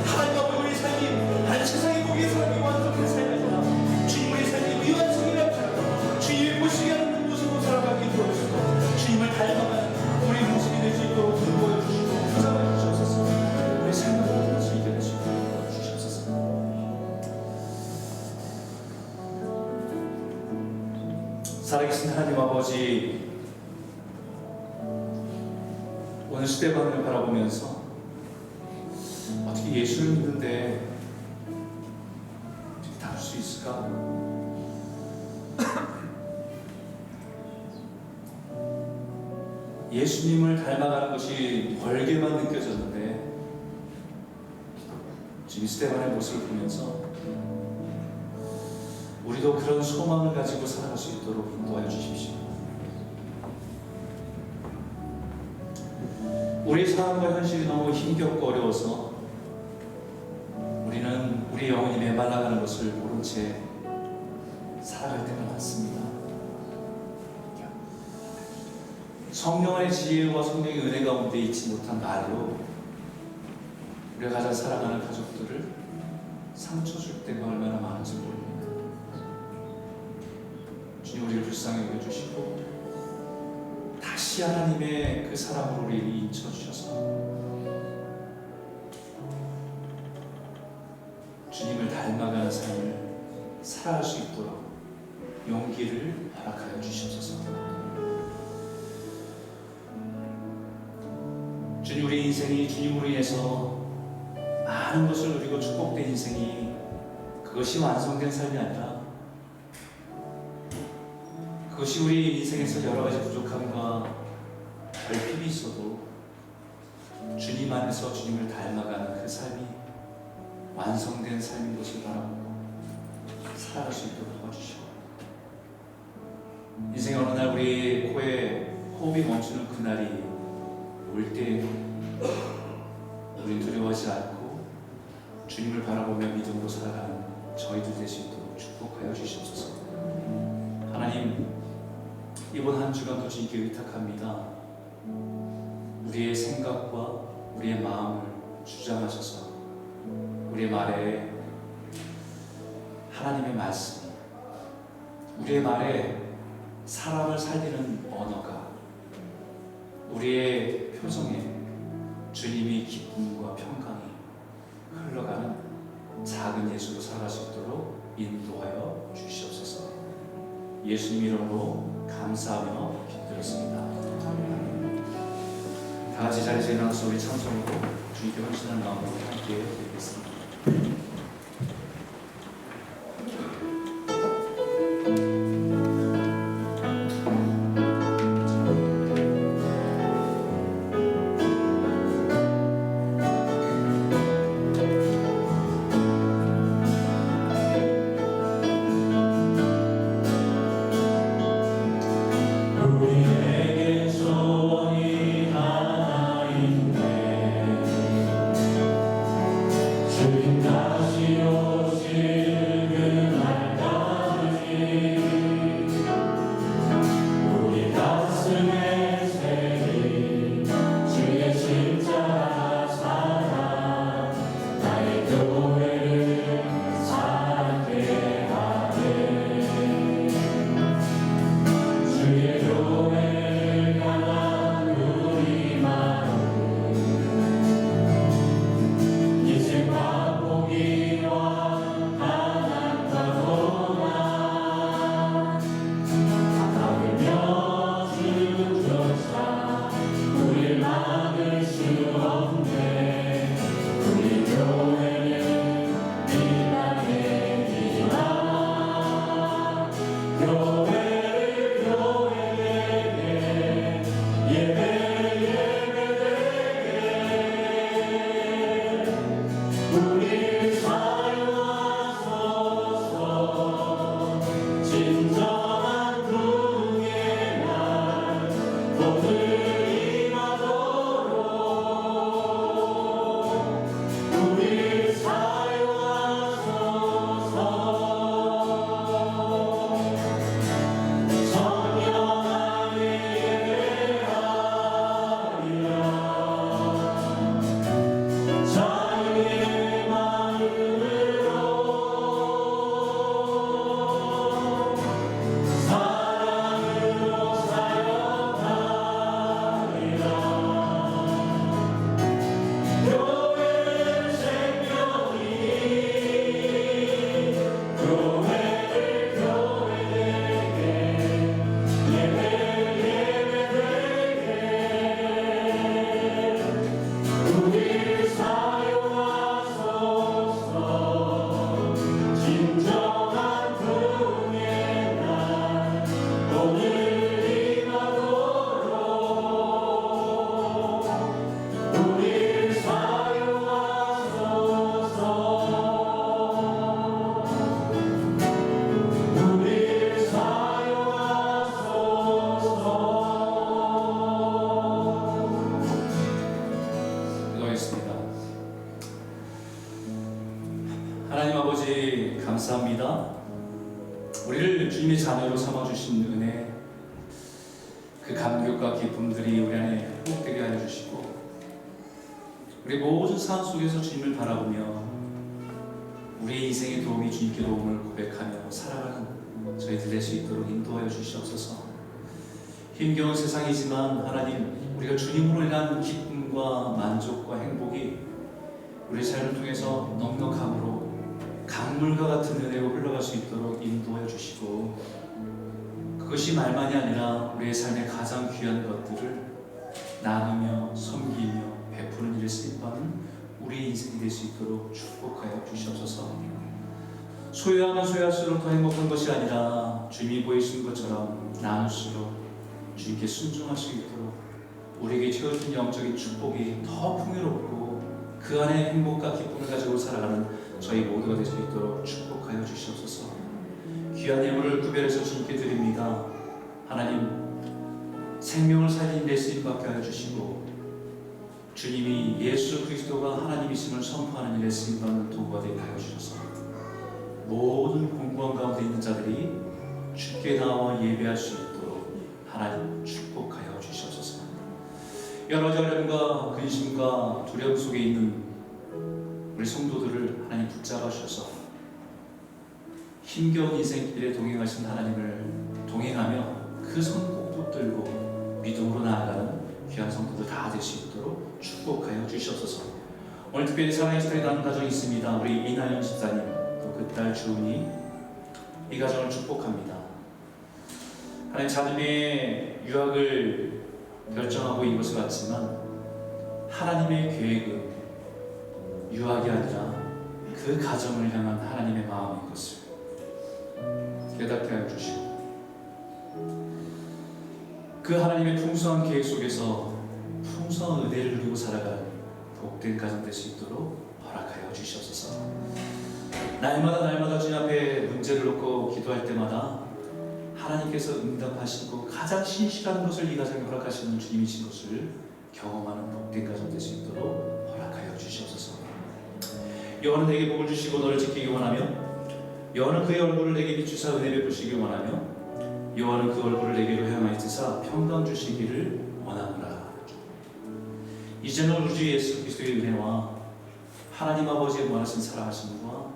하나님 아버지 우리 삶이 하나님 세상에 보기에 삶이 완성된 삶이 아니라 주님 우리 삶이 미완성이라고 살아가 주님의 보시게 하는 모습으로 살아가기 도와주시고 주님을 닮아가는 우리 모습이 될 수 있도록 인도하여 주시고 붙잡아 주시옵소서. 우리 삶을 모든 것을 이겨내시고 주시옵소서. 살아계신 하나님 아버지, 오늘 시대방을 바라보면서 어떻게 예수를 믿는데 어떻게 다룰 수 있을까? 예수님을 닮아가는 것이 벌게만 느껴졌는데 지금 스테반의 모습을 보면서 우리도 그런 소망을 가지고 살아갈 수 있도록 인도하여 주십시오. 우리의 삶과 현실이 너무 힘겹고 어려워서 우리는 우리 영혼이 메말라가는 것을 모른 채 살아갈 때가 많습니다. 성령의 지혜와 성령의 은혜 가운데 있지 못한 말로 우리가 가장 사랑하는 가족들을 상처 줄 때가 얼마나 많은지 모릅니다. 주님 우리를 불쌍히 여겨주시고 다시 하나님의 그 사랑으로 우리를 인쳐주셔서 주님을 닮아가는 삶을 살아갈 수 있도록 용기를 허락하여 주시옵소서. 주님 우리 인생이 주님으로 인해서 많은 것을 누리고 축복된 인생이 그것이 완성된 삶이 아니라 그것이 우리 인생에서 여러 가지 부족함과 결핍이 있어도 주님 안에서 주님을 닮아가는 그 삶이 완성된 삶인 것을 바라보고 살아갈 수 있도록 도와주시고 인생의 어느 날 우리 코에 호흡이 멈추는 그날이 올 때 우리 두려워하지 않고 주님을 바라보며 믿음으로 살아가는 저희들 될 수 있도록 축복하여 주시옵소서. 하나님 이번 한 주간도 주님께 의탁합니다. 우리의 생각과 우리의 마음을 주장하셔서 우리의 말에 하나님의 말씀, 우리의 말에 사람을 살리는 언어가 우리의 표정에 주님이 기쁨과 평강이 흘러가는 작은 예수로 살아갈 수 있도록 인도하여 주시옵소서. 예수님 이름으로 감사하며 기도드렸습니다. 다 같이 자리에서 일어나서 우리 찬송으로 주님께 헌신하는 마음으로 함께 드리겠습니다. 우리에게 소원이 하나인데 주님 다시 오실 그날까지 우리 가슴에 새긴 주의 십자가 사랑 나의 교회를 살게 하네. 주의 교회를 향한 우리 마음 인생과 포기와 가난과 고난 가까우며 주조차 우릴 막을 수 없네. 우리 교회는 이 땅의 희망 교회를 교회되게 예배되게 우리 사용하소서. 진정한 부흥의 날 오늘 임하도록 우리 사용하소서. 성령 안에 예배하리라. 자유의 마음으로 사랑으로 사역하리라. 교회는 생명이 교회를 교회되게 예배되게 우리 사용하소서. 진정한 부흥의 날 오늘 임하도록 우리 사용하소서. 우리 사용하소서. 기도하겠습니다. 하나님 아버지 감사합니다. 우리를 주님의 자녀로 삼아주신 은혜, 그 감격과 기쁨들이 우리 안에 회복되게 하여 주시고 우리 모든 상황 속에서 주님을 바라보며 우리의 인생의 도움이 주님께 도움을 고백하며 살아가는 저희들 될 수 있도록 인도하여 주시옵소서. 힘겨운 세상이지만 하나님, 우리가 주님으로 인한 기쁨과 만족과 행복이 우리 삶을 통해서 넉넉함으로 강물과 같은 은혜로 흘러갈 수 있도록 인도해 주시고, 그것이 말만이 아니라 우리의 삶의 가장 귀한 것들을 나누며 섬기며 베푸는 일에 쓰임받는 우리 인생이 될 수 있도록 축복하여 주시옵소서. 소유하면 소유할수록 더 행복한 것이 아니라 주님이 보이시는 것처럼 나눌수록 주님께 순종할 수 있도록 우리에게 채워진 영적인 축복이 더 풍요롭고 그 안에 행복과 기쁨을 가지고 살아가는 저희 모두가 될 수 있도록 축복하여 주시옵소서. 귀한 예물을 구별해서 주님께 드립니다. 하나님, 생명을 살린 데 쓰임받게 하여 주시고 주님이 예수 그리스도가 하나님이심을 선포하는 일에 쓰임받는 도구가 되게 하여 주셔서 모든 공고한 가운데 있는 자들이 주께 나와 예배할 수 있도록 하나님 축복하여 주시옵소서. 여러 가지 어려움과 근심과 두려움 속에 있는 우리 성도들을 하나님 붙잡아 주셔서 힘겨운 인생길에 동행하신 하나님을 동행하며 그 그 손 꼭 붙들고 믿음으로 나아가는 귀한 성도들 다 될 수 있도록 축복하여 주시옵소서. 오늘 특별히 사랑의 스타일 나는 가정이 있습니다. 우리 이나영 집사님 또 그 딸 주은이 이 가정을 축복합니다. 하나님 자녀의 유학을 결정하고 이곳에 왔지만 하나님의 계획은 유학이 아니라 그 가정을 향한 하나님의 마음인 것을 깨닫게 하여 주시고 그 하나님의 풍성한 계획 속에서 풍성한 은혜를 누리고 살아가는 복된 가정 될 수 있도록 허락하여 주시옵소서. 날마다 주님 앞에 문제를 놓고 기도할 때마다 하나님께서 응답하시고 가장 신실한 것을 이 가정에 허락하시는 주님이신 것을 경험하는 복된 가정 될 수 있도록 허락하여 주시옵소서. 여호와는 내게 복을 주시고 너를 지키기 원하며 여호와는 그의 얼굴을 내게 비추사 은혜 베푸시기 원하며 여호와는 그 얼굴을 내게로 향하여서 평강 주시기를 원하노라. 이제는 우리 주 예수 그리스도의 은혜와 하나님 아버지의 무한하신 사랑하심과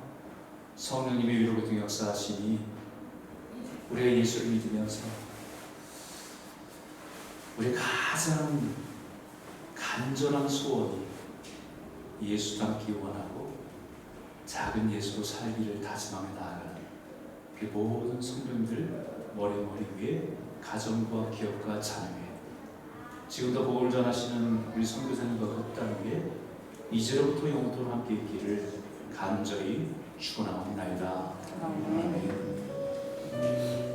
성령님의 위로 고통 역사하심이 우리가 예수를 믿으면서 우리의 가장 간절한 소원이 예수 닮기 원하고 작은 예수로 살기를 다짐하며 나아가는 그 모든 성도님들 머리 위에 가정과 기업과 자녀 위에 지금도 복을 전하시는 우리 선교사님과 그 땅 위에 이제로부터 영원토록 함께 있기를 간절히 축원하옵나이다. 아멘.